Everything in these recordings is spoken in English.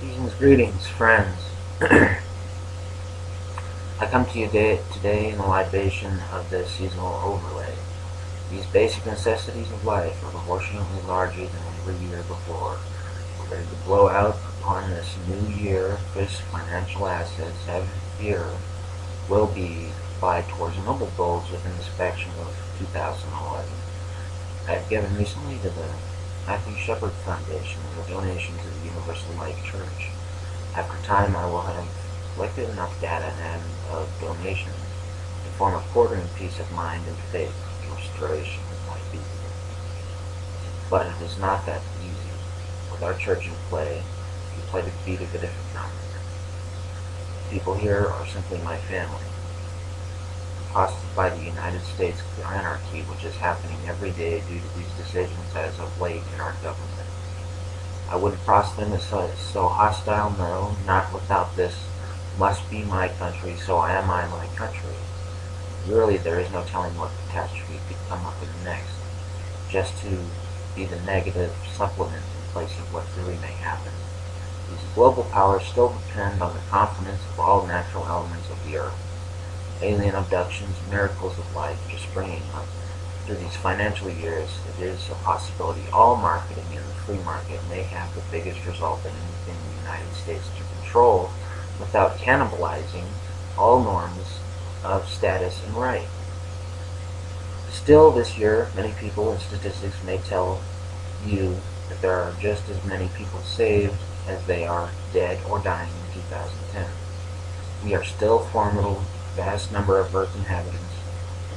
Greetings, friends. I come to you today in a libation of this seasonal overlay. These basic necessities of life are proportionately larger than every year before. We're ready to blow out upon this new year. Crisp financial assets, have fear, will be applied towards noble goals within the spectrum of 2011. I have given recently to the Matthew Shepard Foundation a donation to the Universal Life Church. After time, I will have collected enough data and of donations to form a quartering peace of mind and faith that restoration might be. But it is not that easy. With our church in play, we play the beat of a different drum. People here are simply my family, accosted by the United States anarchy which is happening every day due to these decisions as of late in our government. I wouldn't cross them as so hostile, no, not without this must be my country, so am I my country. Really, there is no telling what catastrophe could come up in next, just to be the negative supplement in place of what really may happen. These global powers still depend on the confidence of all natural elements of the earth. Alien abductions, miracles of life just springing up. Through these financial years, it is a possibility all marketing in the free market may have the biggest result in anything the United States to control without cannibalizing all norms of status and right. Still, this year, many people and statistics may tell you that there are just as many people saved as they are dead or dying in 2010. We are still formidable, vast number of Earth inhabitants.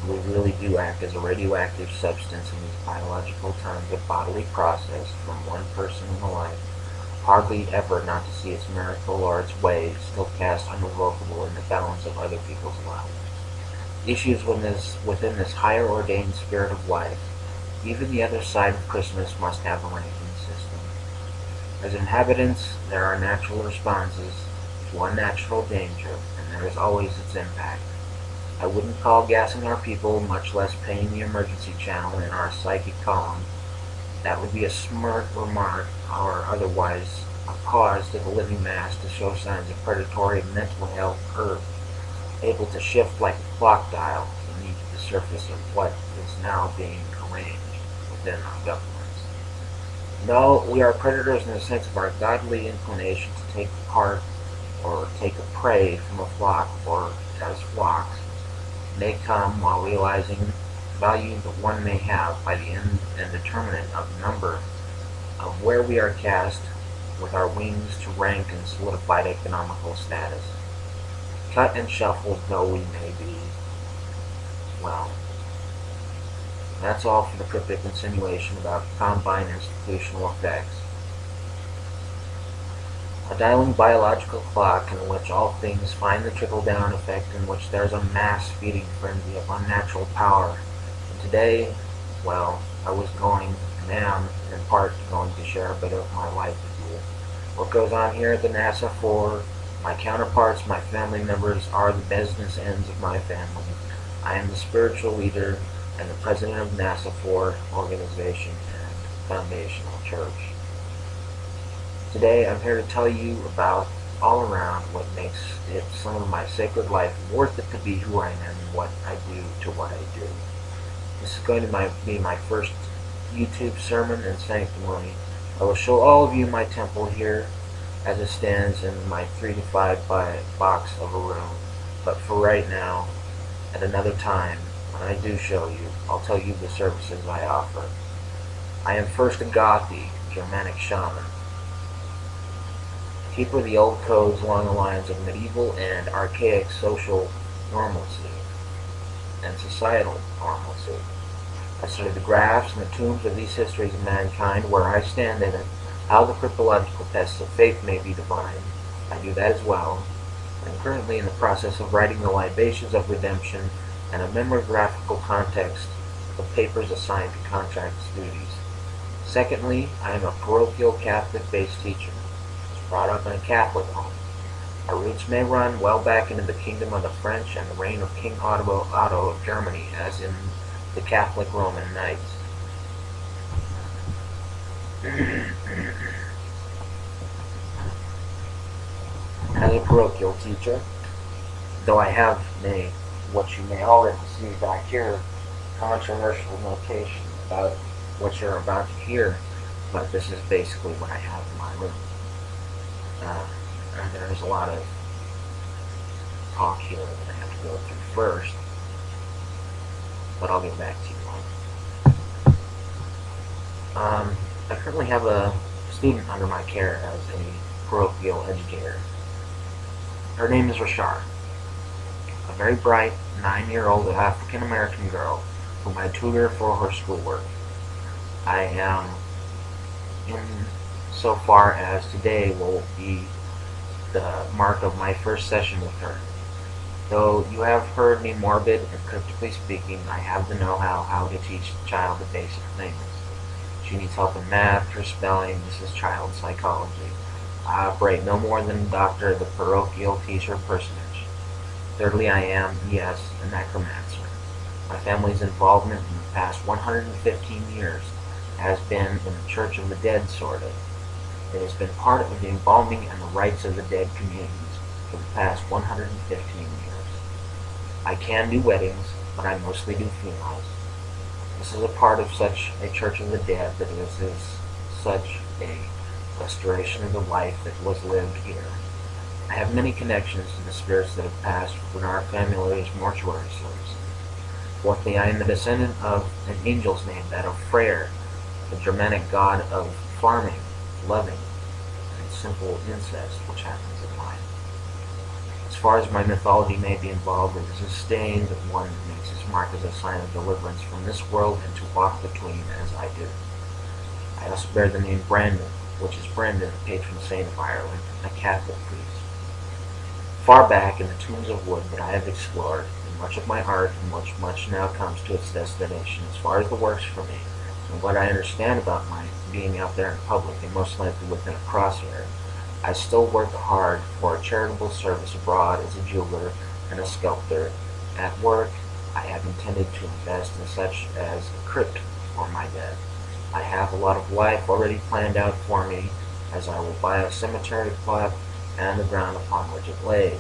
We really do act as a radioactive substance in these biological times of bodily process from one person in a life, hardly ever not to see its miracle or its way still cast unrevocable in the balance of other people's lives. Issues within this higher ordained spirit of life, even the other side of Christmas must have a ranking system. As inhabitants, there are natural responses to unnatural danger, and there is always its impact. I wouldn't call gassing our people, much less paying the emergency channel in our psychic column. That would be a smart remark, or otherwise a pause to the living mass to show signs of predatory mental health curve, able to shift like a clock dial beneath the surface of what is now being arranged within our governments. No, we are predators in the sense of our godly inclination to take part or take a prey from a flock, or as flocks may come while realizing value that one may have by the end and determinant of number of where we are cast with our wings to rank and solidified economical status. Cut and shuffled though we may be, well, that's all for the cryptic insinuation about combine institutional effects. A dialing biological clock in which all things find the trickle-down effect, in which there's a mass feeding frenzy of unnatural power. And today, well, I was going, and am, in part, going to share a bit of my life with you. What goes on here at the NASA for my counterparts, my family members, are the business ends of my family. I am the spiritual leader and the president of NASA for organization and foundational church. Today I'm here to tell you about all around what makes it some of my sacred life worth it to be who I am and what I do to what I do. This is going to be my first YouTube sermon and sanctimony. I will show all of you my temple here as it stands in my 3 to 5 by box of a room. But for right now, at another time, when I do show you, I'll tell you the services I offer. I am first a Gothi, Germanic shaman, keeper of the old codes along the lines of medieval and archaic social normalcy and societal normalcy. I study the graphs and the tombs of these histories of mankind, where I stand in it, how the cryptological tests of faith may be divined. I do that as well. I'm currently in the process of writing the libations of redemption and a memorographical context of papers assigned to contract duties. Secondly, I am a parochial Catholic-based teacher, brought up in a Catholic home. Our roots may run well back into the kingdom of the French and the reign of King Otto of Germany, as in the Catholic Roman Knights. as a parochial teacher, though I have what you may already see back here, controversial notation about what you're about to hear, but this is basically what I have in my room. And there's a lot of talk here that I have to go through first, but I'll get back to you on. I currently have a student under my care as a parochial educator. Her name is Rashard, a very bright 9-year-old African American girl whom I tutor for her schoolwork. I am in so far as today will be the mark of my first session with her. Though you have heard me morbid and cryptically speaking, I have the know-how how to teach the child the basic things. She needs help in math, her spelling. This is child psychology. I operate no more than a doctor, the parochial teacher personage. Thirdly, I am, yes, a necromancer. My family's involvement in the past 115 years has been in the Church of the Dead, sort of. It has been part of the embalming and the rites of the dead communities for the past 115 years. I can do weddings, but I mostly do funerals. This is a part of such a Church of the Dead that is such a restoration of the life that was lived here. I have many connections to the spirits that have passed when our family's mortuary service. Fourthly, I am the descendant of an angel's name, that of Freyr, the Germanic god of farming, loving, and simple incest, which happens in mine. As far as my mythology may be involved, it is a stain that one makes its mark as a sign of deliverance from this world and to walk between as I do. I also bear the name Brandon, which is Brendan, patron saint of Ireland, a Catholic priest. Far back in the tombs of wood that I have explored, and much of my art and much now comes to its destination as far as the works for me, and what I understand about my being out there in public and most likely within a crosshair, I still work hard for a charitable service abroad as a jeweler and a sculptor. At work, I have intended to invest in such as a crypt for my dead. I have a lot of life already planned out for me, as I will buy a cemetery plot and the ground upon which it lays.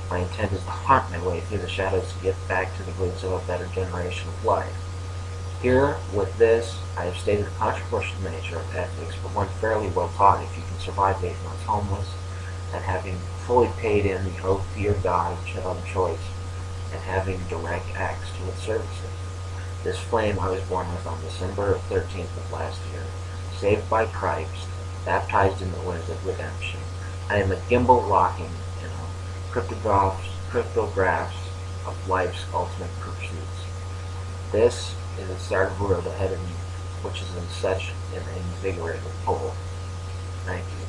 My intent is to haunt my way through the shadows to get back to the roots of a better generation of life. Here, with this, I have stated the controversial nature of ethics, but one fairly well taught if you can survive 8 months homeless, and having fully paid in the oath to your God of choice, and having direct acts to its services. This flame I was born with on December 13th of last year, saved by Christ, baptized in the winds of redemption. I am a gimbal rocking, cryptographs of life's ultimate pursuits. This is the start of a road ahead of me, which is in such an invigorating pull. Thank you.